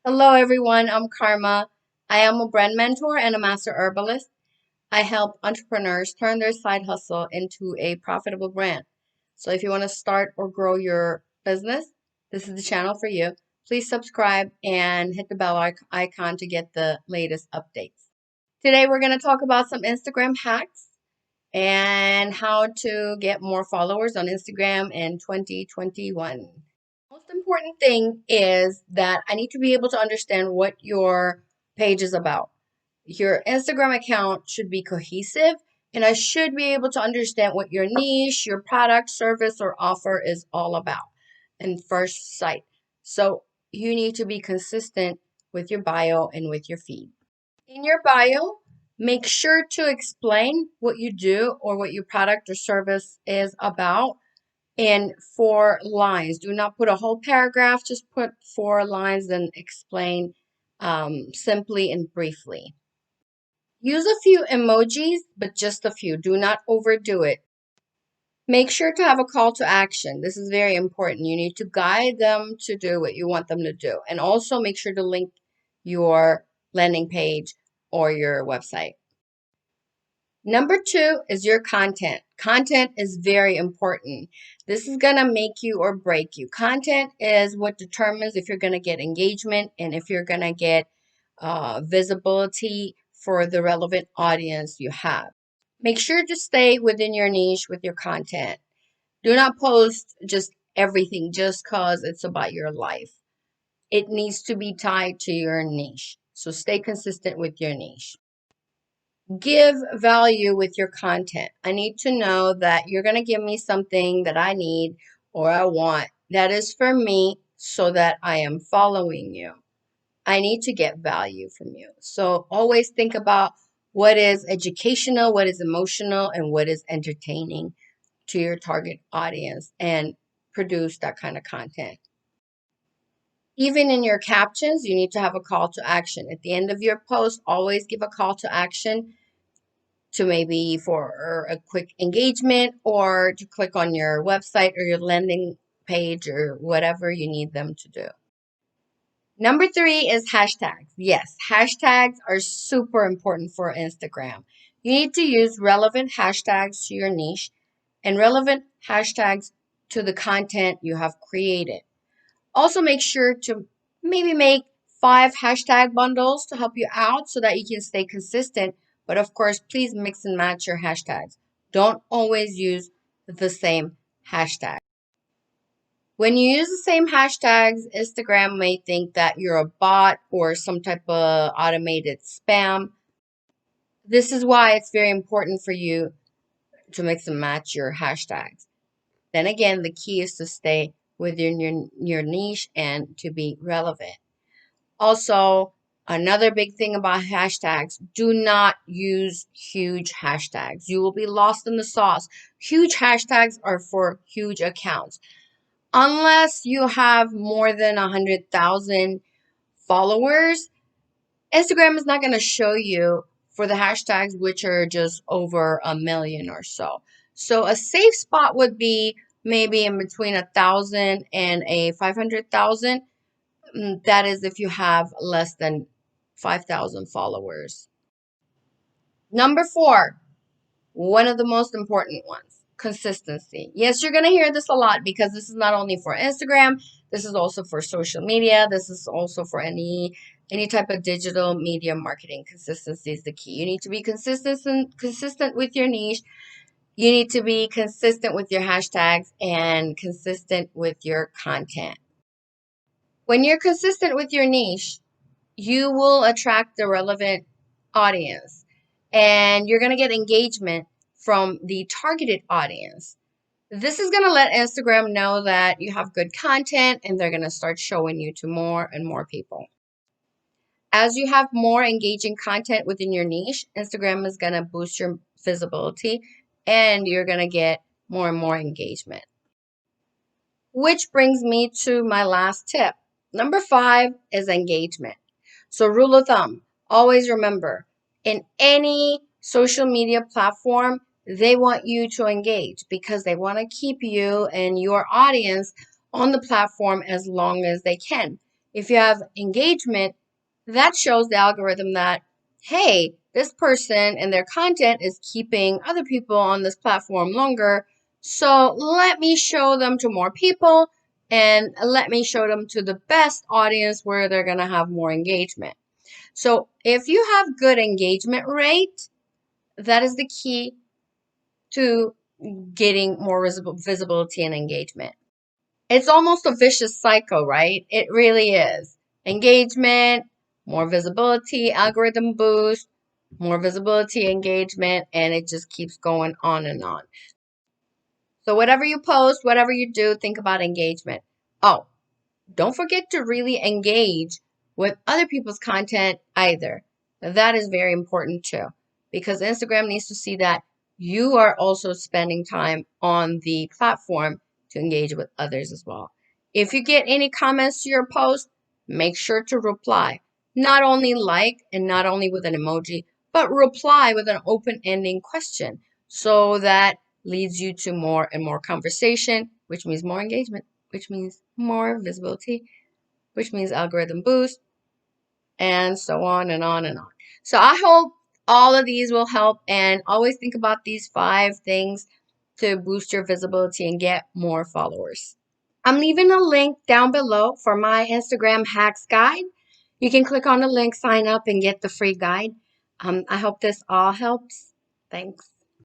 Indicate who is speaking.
Speaker 1: Hello, everyone. I'm Karma. I am a brand mentor and a master herbalist. I help entrepreneurs turn their side hustle into a profitable brand. So, if you want to start or grow your business, this is the channel for you. Please subscribe and hit the bell icon to get the latest updates. Today, we're going to talk about some Instagram hacks and how to get more followers on Instagram in 2021. Most important thing is that I need to be able to understand what your page is about. Your Instagram account should be cohesive, and I should be able to understand what your niche, your product, service, or offer is all about in first sight. So you need to be consistent with your bio and with your feed. In your bio, make sure to explain what you do or what your product or service is about in 4 lines. Do not put a whole paragraph, just put 4 lines and explain simply and briefly. Use a few emojis, but just a few. Do not overdo it. Make sure to have a call to action. This is very important. You need to guide them to do what you want them to do. And also make sure to link your landing page or your website. Number 2 is your content. Content is very important. This is going to make you or break you. Content is what determines if you're going to get engagement and if you're going to get visibility for the relevant audience you have. Make sure to stay within your niche with your content. Do not post just everything just because it's about your life. It needs to be tied to your niche. So stay consistent with your niche. Give value with your content. I need to know that you're going to give me something that I need or I want that is for me so that I am following you. I need to get value from you. So always think about what is educational, what is emotional, and what is entertaining to your target audience and produce that kind of content. Even in your captions, you need to have a call to action. At the end of your post, always give a call to action to maybe for a quick engagement or to click on your website or your landing page or whatever you need them to do. Number 3 is hashtags. Yes, hashtags are super important for Instagram. You need to use relevant hashtags to your niche and relevant hashtags to the content you have created. Also, make sure to maybe make 5 hashtag bundles to help you out so that you can stay consistent. But of course, please mix and match your hashtags. Don't always use the same hashtag. When you use the same hashtags, Instagram may think that you're a bot or some type of automated spam. This is why it's very important for you to mix and match your hashtags. Then again, the key is to stay within your niche and to be relevant. Also, another big thing about hashtags, do not use huge hashtags. You will be lost in the sauce. Huge hashtags are for huge accounts. Unless you have more than 100,000 followers, Instagram is not going to show you for the hashtags which are just over 1 million or so. So a safe spot would be maybe in between 1,000 and a 500,000. That is if you have less than 5,000 followers. Number 4, one of the most important ones, consistency. Yes, you're going to hear this a lot because this is not only for Instagram, this is also for social media, this is also for any type of digital media marketing. Consistency is the key. You need to be consistent with your niche. You need to be consistent with your hashtags and consistent with your content. When you're consistent with your niche, you will attract the relevant audience and you're going to get engagement from the targeted audience. This is going to let Instagram know that you have good content and they're going to start showing you to more and more people. As you have more engaging content within your niche, Instagram is going to boost your visibility and you're going to get more and more engagement. Which brings me to my last tip. Number 5 is engagement. So, rule of thumb, always remember in any social media platform, they want you to engage because they want to keep you and your audience on the platform as long as they can. If you have engagement, that shows the algorithm that, hey, this person and their content is keeping other people on this platform longer. So let me show them to more people and let me show them to the best audience where they're going to have more engagement. So if you have good engagement rate, that is the key to getting more visibility and engagement. It's almost a vicious cycle, right? It really is. Engagement, more visibility, algorithm boost, more visibility, engagement, and it just keeps going on and on. So whatever you post, whatever you do, think about engagement. Oh, don't forget to really engage with other people's content either. That is very important too, because Instagram needs to see that you are also spending time on the platform to engage with others as well. If you get any comments to your post, make sure to reply. Not only like and not only with an emoji, but reply with an open-ending question. So that leads you to more and more conversation, which means more engagement, which means more visibility, which means algorithm boost, and so on and on and on. So I hope all of these will help, and always think about these 5 things to boost your visibility and get more followers. I'm leaving a link down below for my Instagram hacks guide. You can click on the link, sign up, and get the free guide. I hope this all helps. Thanks.